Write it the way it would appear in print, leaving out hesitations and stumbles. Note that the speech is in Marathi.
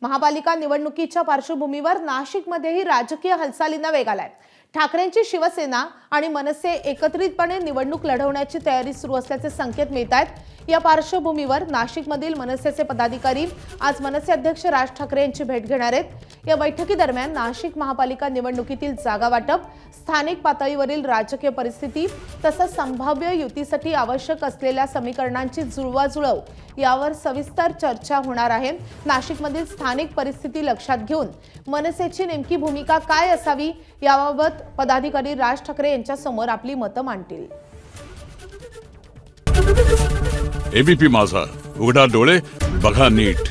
महापालिका निवडणुकीच्या पार्श्वभूमीवर नाशिकमध्येही राजकीय हालचालींना वेग आलाय। ठाकरेंची शिवसेना आणि मनसे एकत्रितपणे निवडणूक लढवण्याची तयारी सुरू असल्याचे संकेत मिळत आहेत। या पार्श्वभूमीवर नाशिकमधील मनसेचे पदाधिकारी आज मनसे अध्यक्ष राज ठाकरे यांची भेट घेणार आहेत। या बैठकीदरम्यान नाशिक महापालिका निवडणुकीतील जागा वाटप, स्थानिक पातळीवरील राजकीय परिस्थिती तसंच संभाव्य युतीसाठी आवश्यक असलेल्या समीकरणांची जुळवाजुळव यावर सविस्तर चर्चा होणार आहे। नाशिकमधील स्थानिक परिस्थिती लक्षात घेऊन मनसेची नेमकी भूमिका काय असावी याबाबत पदाधिकारी राज ठाकरे यांच्या समोर आपली मतं मांडतील। एबीपी माझा, उघडा डोळे बघा नीट।